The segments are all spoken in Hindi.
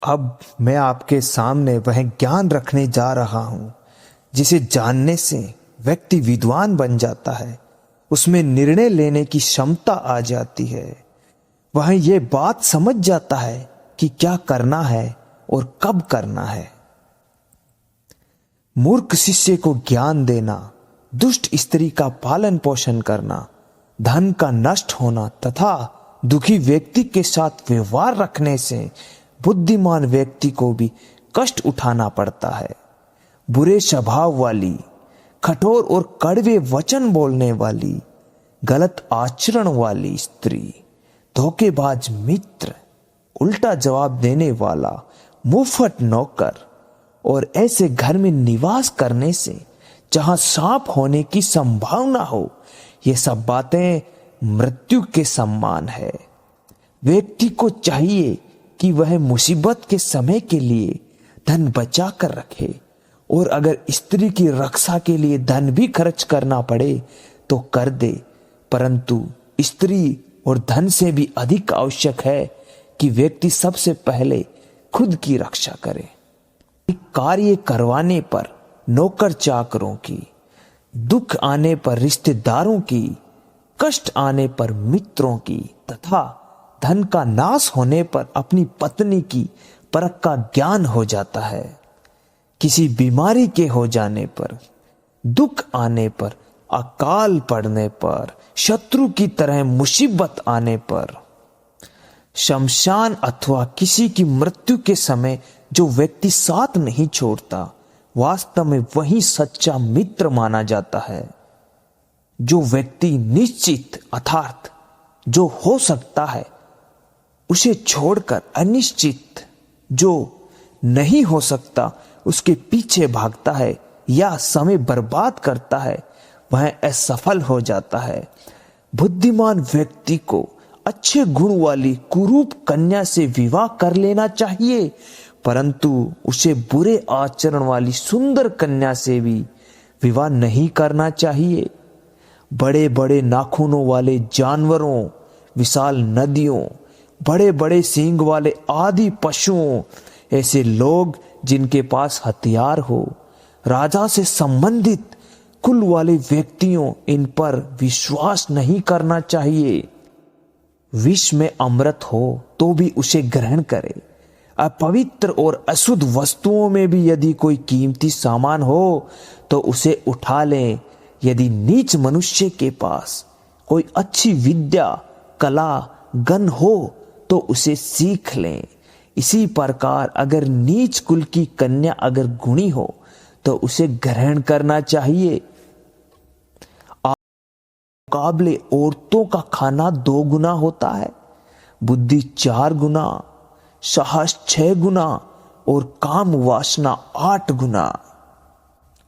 अब मैं आपके सामने वह ज्ञान रखने जा रहा हूं जिसे जानने से व्यक्ति विद्वान बन जाता है, उसमें निर्णय लेने की क्षमता आ जाती है। वह ये बात समझ जाता है कि क्या करना है और कब करना है। मूर्ख शिष्य को ज्ञान देना, दुष्ट स्त्री का पालन पोषण करना, धन का नष्ट होना तथा दुखी व्यक्ति के साथ व्यवहार रखने से बुद्धिमान व्यक्ति को भी कष्ट उठाना पड़ता है। बुरे स्वभाव वाली, कठोर और कड़वे वचन बोलने वाली, गलत आचरण वाली स्त्री, धोखेबाज मित्र, उल्टा जवाब देने वाला मुफ्त नौकर और ऐसे घर में निवास करने से जहां सांप होने की संभावना हो, ये सब बातें मृत्यु के समान है। व्यक्ति को चाहिए कि वह मुसीबत के समय के लिए धन बचा कर रखे, और अगर स्त्री की रक्षा के लिए धन भी खर्च करना पड़े तो कर दे, परंतु स्त्री और धन से भी अधिक आवश्यक है कि व्यक्ति सबसे पहले खुद की रक्षा करे। कार्य करवाने पर नौकर चाकरों की, दुख आने पर रिश्तेदारों की, कष्ट आने पर मित्रों की तथा धन का नाश होने पर अपनी पत्नी की परख का ज्ञान हो जाता है। किसी बीमारी के हो जाने पर, दुख आने पर, अकाल पड़ने पर, शत्रु की तरह मुसीबत आने पर, शमशान अथवा किसी की मृत्यु के समय जो व्यक्ति साथ नहीं छोड़ता, वास्तव में वही सच्चा मित्र माना जाता है। जो व्यक्ति निश्चित अर्थात जो हो सकता है उसे छोड़कर अनिश्चित जो नहीं हो सकता उसके पीछे भागता है या समय बर्बाद करता है, वह असफल हो जाता है। बुद्धिमान व्यक्ति को अच्छे गुण वाली कुरूप कन्या से विवाह कर लेना चाहिए, परंतु उसे बुरे आचरण वाली सुंदर कन्या से भी विवाह नहीं करना चाहिए। बड़े बड़े नाखूनों वाले जानवरों, विशाल नदियों, बड़े बड़े सींग वाले आदि पशुओं, ऐसे लोग जिनके पास हथियार हो, राजा से संबंधित कुल वाले व्यक्तियों, इन पर विश्वास नहीं करना चाहिए। विष में अमृत हो तो भी उसे ग्रहण करे। अपवित्र और अशुद्ध वस्तुओं में भी यदि कोई कीमती सामान हो तो उसे उठा लें। यदि नीच मनुष्य के पास कोई अच्छी विद्या, कला, गन हो तो उसे सीख लें। इसी प्रकार अगर नीच कुल की कन्या अगर गुणी हो तो उसे ग्रहण करना चाहिए। मुकाबले औरतों का खाना 2 गुना होता है, बुद्धि 4 गुना, साहस 6 गुना और काम वासना 8 गुना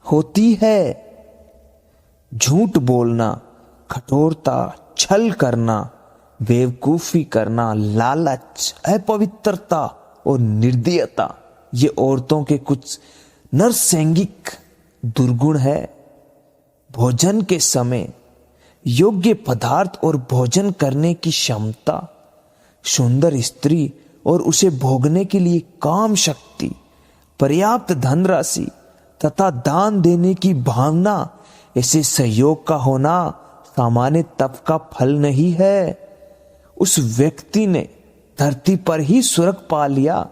होती है। झूठ बोलना, कठोरता, छल करना, बेवकूफी करना, लालच, अपवित्रता और निर्दयता, ये औरतों के कुछ नरसैंगिक दुर्गुण है। भोजन के समय योग्य पदार्थ और भोजन करने की क्षमता, सुंदर स्त्री और उसे भोगने के लिए काम शक्ति, पर्याप्त धनराशि तथा दान देने की भावना, ऐसे सहयोग का होना सामान्य तप का फल नहीं है। उस व्यक्ति ने धरती पर ही स्वर्ग पा लिया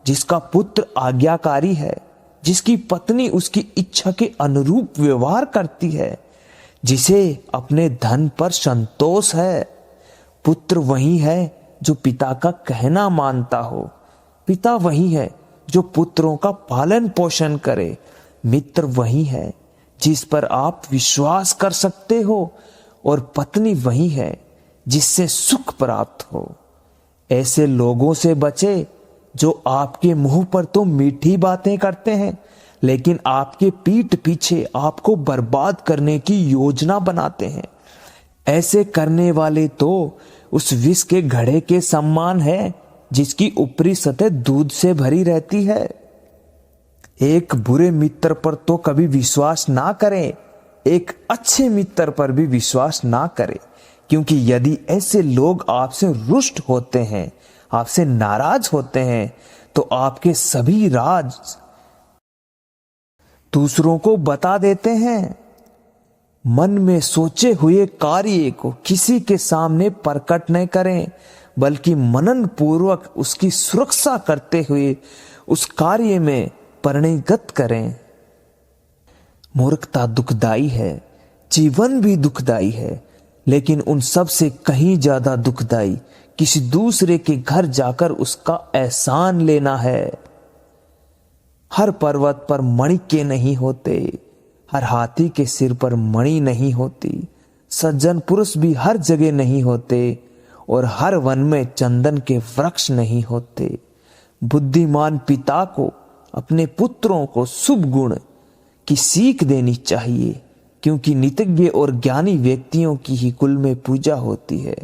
जिसका पुत्र आज्ञाकारी है, जिसकी पत्नी उसकी इच्छा के अनुरूप व्यवहार करती है, जिसे अपने धन पर संतोष है। पुत्र वही है जो पिता का कहना मानता हो, पिता वही है जो पुत्रों का पालन पोषण करे, मित्र वही है जिस पर आप विश्वास कर सकते हो, और पत्नी वही है जिससे सुख प्राप्त हो। ऐसे लोगों से बचे जो आपके मुंह पर तो मीठी बातें करते हैं लेकिन आपके पीठ पीछे आपको बर्बाद करने की योजना बनाते हैं। ऐसे करने वाले तो उस विष के घड़े के समान है जिसकी ऊपरी सतह दूध से भरी रहती है। एक बुरे मित्र पर तो कभी विश्वास ना करें, एक अच्छे मित्र पर भी विश्वास ना करें, क्योंकि यदि ऐसे लोग आपसे रुष्ट होते हैं, आपसे नाराज होते हैं, तो आपके सभी राज दूसरों को बता देते हैं। मन में सोचे हुए कार्य को किसी के सामने प्रकट न करें, बल्कि मनन पूर्वक उसकी सुरक्षा करते हुए उस कार्य में परिणत करें। मूर्खता दुखदाई है, जीवन भी दुखदाई है, लेकिन उन सब से कहीं ज्यादा दुखदाई किसी दूसरे के घर जाकर उसका एहसान लेना है। हर पर्वत पर मणिके नहीं होते, हर हाथी के सिर पर मणि नहीं होती, सज्जन पुरुष भी हर जगह नहीं होते, और हर वन में चंदन के वृक्ष नहीं होते। बुद्धिमान पिता को अपने पुत्रों को शुभ गुण की सीख देनी चाहिए, क्योंकि नितज्ञ और ज्ञानी व्यक्तियों की ही कुल में पूजा होती है।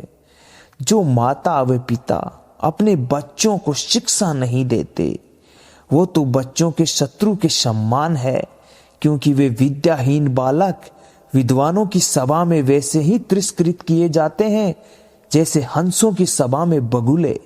जो माता व पिता अपने बच्चों को शिक्षा नहीं देते, वो तो बच्चों के शत्रु के समान है, क्योंकि वे विद्याहीन बालक विद्वानों की सभा में वैसे ही तिरस्कृत किए जाते हैं जैसे हंसों की सभा में बगुले।